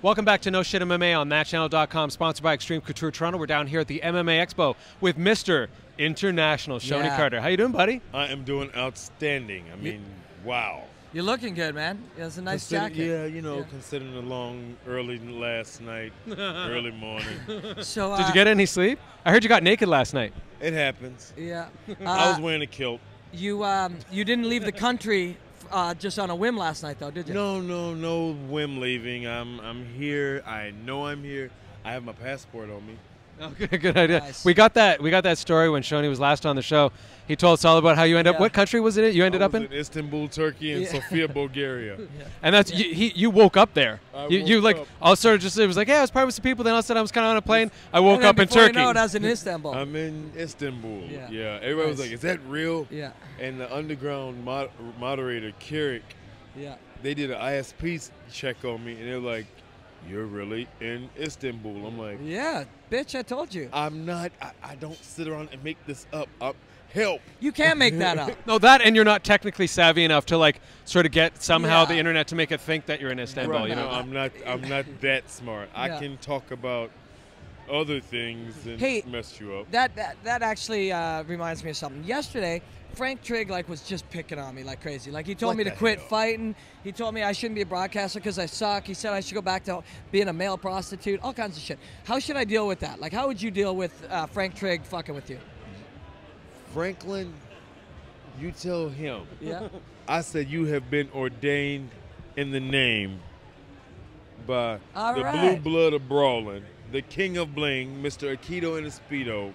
Welcome back to No Shit MMA on thatchannel.com, sponsored by Extreme Couture Toronto. We're down here at the MMA Expo with Mr. International, Shonie Carter. How you doing, buddy? I am doing outstanding. I mean, wow. You're looking good, man. Yeah, it's a nice jacket. Yeah, you know, considering the long, early last night, early morning. So, did you get any sleep? I heard you got naked last night. It happens. Yeah. I was wearing a kilt. You didn't leave the country just on a whim last night, though, did you? No whim leaving. I'm here. I know I'm here. I have my passport on me. Okay, good idea. Nice. We got that story when Shonie was last on the show. He told us all about how you ended up. What country was it? You ended up in Istanbul, Turkey, and Sofia, Bulgaria. And that's you woke up there. You like up. all sort of just it was like, yeah, I was probably with some people. Then all of a sudden I was kind of on a plane. I woke up in Turkey. Turkey. You know, I was in Istanbul. I'm in Istanbul. Yeah. Everybody was like, "Is that real?" Yeah. And the underground moderator, Kirik, they did an ISP check on me, and they're like, "You're really in Istanbul." I'm like, "Yeah, bitch, I told you." I'm not. I don't sit around and make this up. Help. You can't make that up. No, that and you're not technically savvy enough to like sort of get somehow the internet to make it think that you're in Istanbul. Right. You know, I'm not that smart. I can talk about other things and mess you up. That actually reminds me of something. Yesterday, Frank Trigg was just picking on me like crazy. Like he told me to quit fighting. He told me I shouldn't be a broadcaster because I suck. He said I should go back to being a male prostitute. All kinds of shit. How should I deal with that? Like, how would you deal with Frank Trigg fucking with you? Franklin, you tell him. Yeah. I said you have been ordained in the name by blue blood of brawling, the king of bling, Mr. Aikido and Speedo,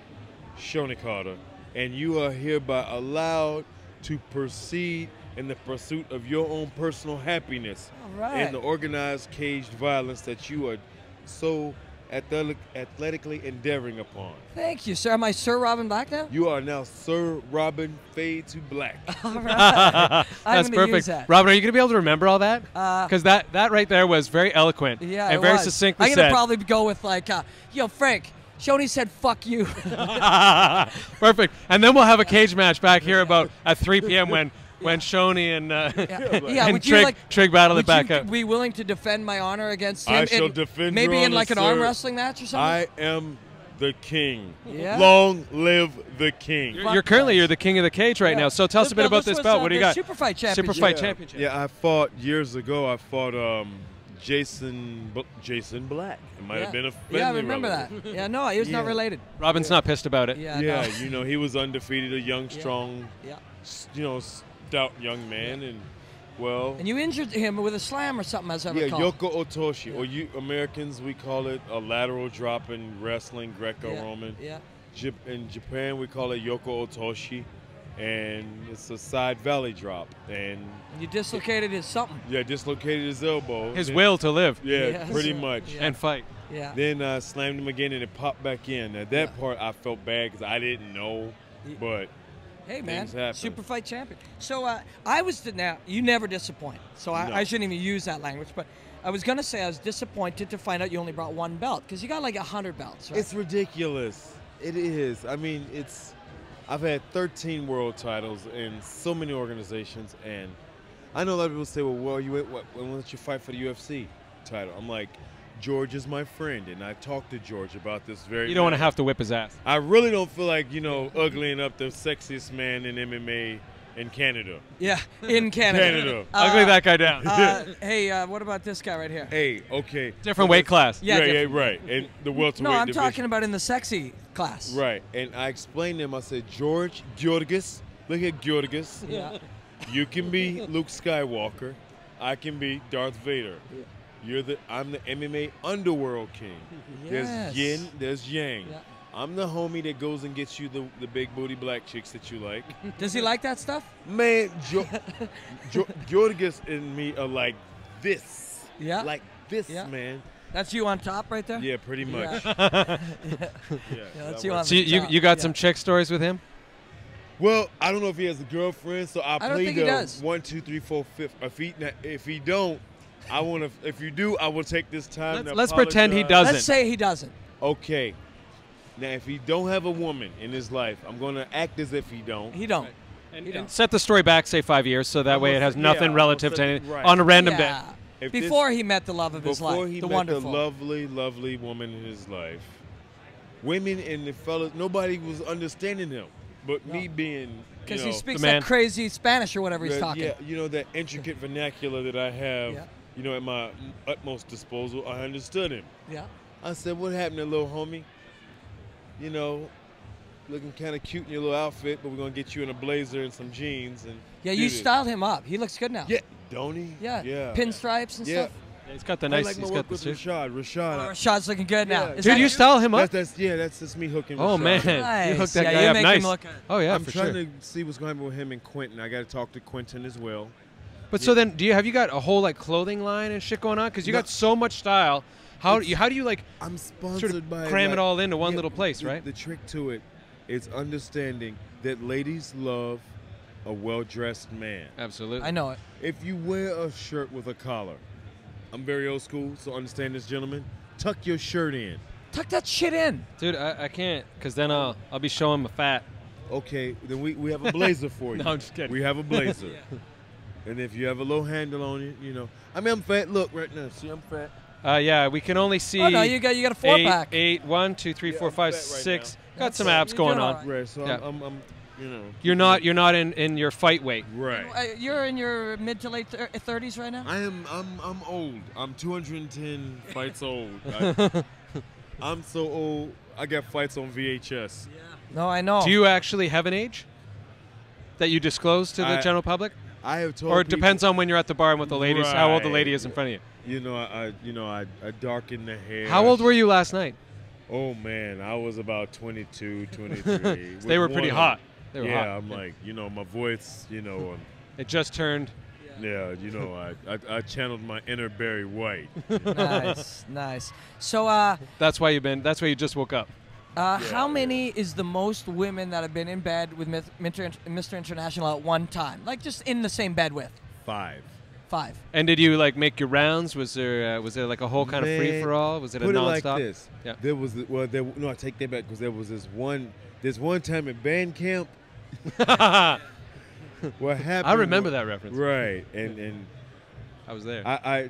Shonie Carter, and you are hereby allowed to proceed in the pursuit of your own personal happiness and the organized caged violence that you are so athletically endeavoring upon. Thank you, sir. Am I Sir Robin Black now? You are now Sir Robin Fade to Black. All right. That's perfect. Robin, are you going to be able to remember all that? Because that right there was very eloquent and very succinctly said. I'm going to probably go with yo, Frank, Shonie said fuck you. Perfect. And then we'll have a cage match back here about at 3 p.m. when Shonie and Trigg battle it back up. Would you be willing to defend my honor against him? I shall defend maybe your in honor, an arm wrestling match or something? I am the king. Yeah. Long live the king. You're the king of the cage right now. So tell us a bit about this belt. What do you got? Super Fight Championship. Super Fight Championship. Yeah, I fought years ago. I fought Jason Black. It might have been a family I remember relative. that. Yeah, no, he was not related. Robin's not pissed about it. Yeah, you know, he was undefeated, a young, strong, stout young man, and and you injured him with a slam or something, as I recall. Yoko Otoshi, or you Americans, we call it a lateral drop in wrestling, Greco-Roman. In Japan, we call it Yoko Otoshi, and it's a side valley drop. And you dislocated his something. Yeah, dislocated his elbow. His will to live. Yeah, pretty much. And fight. Yeah. Then I slammed him again, and it popped back in. At that part, I felt bad because I didn't know, but. Hey, man, happen. Super Fight Champion. So now, you never disappoint. So I shouldn't even use that language. But I was going to say I was disappointed to find out you only brought one belt because you got like 100 belts, right? It's ridiculous. It is. I mean, I've had 13 world titles in so many organizations. And I know a lot of people say, well, when did you fight for the UFC title? I'm like, George is my friend, and I talked to George about this very. You don't want to have to whip his ass. I really don't feel like uglying up the sexiest man in MMA in Canada. Yeah, in Canada. Ugly that guy down. Hey, what about this guy right here? Hey, okay. Different weight class. Yeah, right. And the welterweight No, I'm division. talking about in the sexy class. Right, and I explained to him. I said, George, Georgis, look at Georgis. Yeah. You can be Luke Skywalker. I can be Darth Vader. Yeah. I'm the MMA underworld king. Yes. There's yin, there's yang. Yeah. I'm the homie that goes and gets you the big booty black chicks that you like. Does he like that stuff? Man, Georgis and me are like this. Yeah. Like this, man. That's you on top right there? Yeah, pretty much. That's you on so top. you got some chick stories with him? Well, I don't know if he has a girlfriend, so I'll play the 1, 2, 3, 4, 5. If he don't, if you do, I will take this time. Let's pretend he doesn't. Let's say he doesn't. Okay. Now, if he don't have a woman in his life, I'm going to act as if he don't. He don't. And set the story back, say 5 years, so that way it has nothing relative to anything on a random day. Before he met the love of his life. Before he met wonderful. the lovely, lovely woman in his life, women and the fellas, nobody was understanding him. But me being, because he speaks that crazy Spanish or whatever he's talking. Yeah, you know, that intricate vernacular that I have, you know, at my utmost disposal, I understood him. Yeah. I said, what happened to little homie? You know, looking kind of cute in your little outfit, but we're going to get you in a blazer and some jeans. And yeah, you styled him up. He looks good now. Yeah, don't he? Yeah. Pinstripes and stuff. Yeah, he's got the nice. I like my he's work got with the Rashad. Rashad's looking good now. Dude, you style him up? That's just me hooking. Oh Rashad. man, nice. You hooked that yeah, guy you up make nice. Him look Oh yeah, I'm for trying sure. to see what's going to happen with him and Quentin. I got to talk to Quentin as well. But so then, have you got a whole like clothing line and shit going on? Because you got so much style. How do you like? I'm sponsored sort of by cram it all into one little place, right? The trick to it is understanding that ladies love a well-dressed man. Absolutely. I know it. If you wear a shirt with a collar, I'm very old school, so understand this, gentlemen. Tuck your shirt in. Tuck that shit in. Dude, I can't, because then I'll be showing my fat. Okay, then we have a blazer for you. No, I'm just kidding. We have a blazer. And if you have a low handle on it, you know. I mean, I'm fat. Look right now. See, I'm fat. Yeah, we can only see. Oh no, you got a 4-pack. 8, 1, 2, 3, 4, 5, 6. Got some abs going on. Right, so Yeah. I'm, you know. You're not in your fight weight. Right. You're in your mid to late 30s right now. I'm old. I'm 210 fights old. I'm so old. I got fights on VHS. Yeah. No, I know. Do you actually have an age that you disclose to the general public? I have told. Or it depends on when you're at the bar and with the ladies, how old the lady is in front of you. You know, I darkened the hair. How old were you last night? Oh man, I was about 22, 23. They were pretty hot. They were hot. I'm like, you know, my voice, you know. It just turned. Yeah, you know, I channeled my inner Barry White. Nice. So that's why you just woke up. How many is the most women that have been in bed with Mr. International at one time? Like just in the same bed with? 5. And did you like make your rounds? Was there like a whole kind of free for all? Was it a nonstop? Put it like this. Yeah. There was no, I take that back because there was this one time at band camp. What happened? I remember that reference. Right, and I was there. I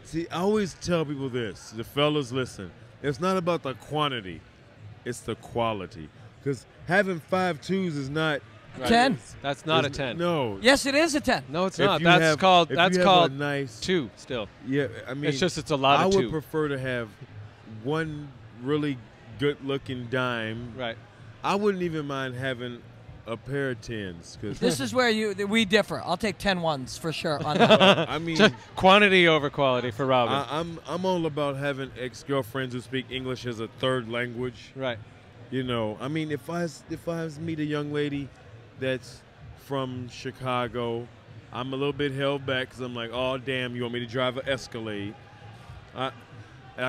see. I always tell people this. The fellas, listen. It's not about the quantity, it's the quality. Because having 5 2s is not 10. That's not a 10. No. Yes, it is a 10. No, it's not. That's called nice 2 still. Yeah, I mean, it's a lot of 2. I would prefer to have one really good-looking dime. Right. I wouldn't even mind having a pair of 10s. Cause this is where we differ. I'll take 10 ones for sure on that. I mean, just quantity over quality for Robin. I'm all about having ex-girlfriends who speak English as a third language. Right. You know, I mean, if I meet a young lady that's from Chicago, I'm a little bit held back because I'm like, oh damn, you want me to drive an Escalade? I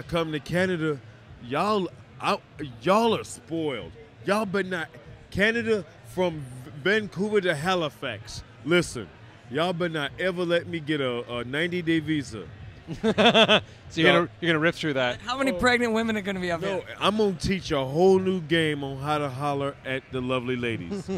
come to Canada, y'all are spoiled. Y'all better not. Canada from Vancouver to Halifax. Listen, y'all better not ever let me get a 90-day visa. So you're gonna rip through that. How many pregnant women are gonna be up here? I'm gonna teach a whole new game on how to holler at the lovely ladies.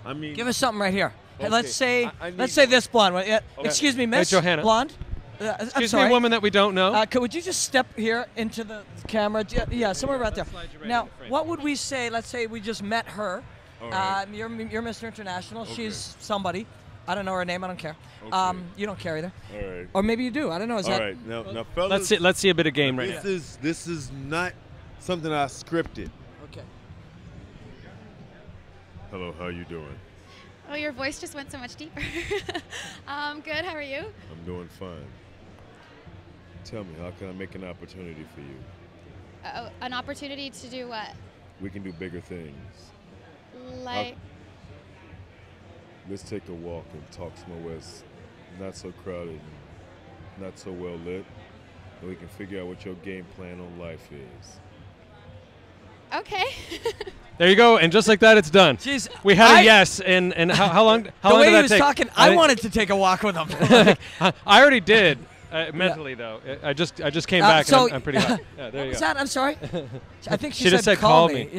I mean, give us something right here. Okay. Hey, let's say this blonde. Okay. Excuse me, Miss Johanna. Blonde. Excuse me, a woman that we don't know. Would you just step here into the camera? Yeah, somewhere right there. Now, what would we say? Let's say we just met her. Right. You're Mr. International. Okay. She's somebody. I don't know her name. I don't care. Okay. You don't care either. All right. Or maybe you do. I don't know. All right. Now, fellas, let's see a bit of game right now. This is not something I scripted. Okay. Hello. How you doing? Oh, your voice just went so much deeper. Good. How are you? I'm doing fine. Tell me, how can I make an opportunity for you? An opportunity to do what? We can do bigger things. Like? Let's take a walk and talk somewhere where it's not so crowded and not so well lit, and we can figure out what your game plan on life is. Okay. There you go, and just like that, it's done. Jeez, we had a yes, and how long? How the long way did he that was take? talking, I wanted to take a walk with him. I already did. Mentally though, I just came back. So and I'm pretty hot. Yeah, there you go. What was that? I'm sorry. I think she just said call me.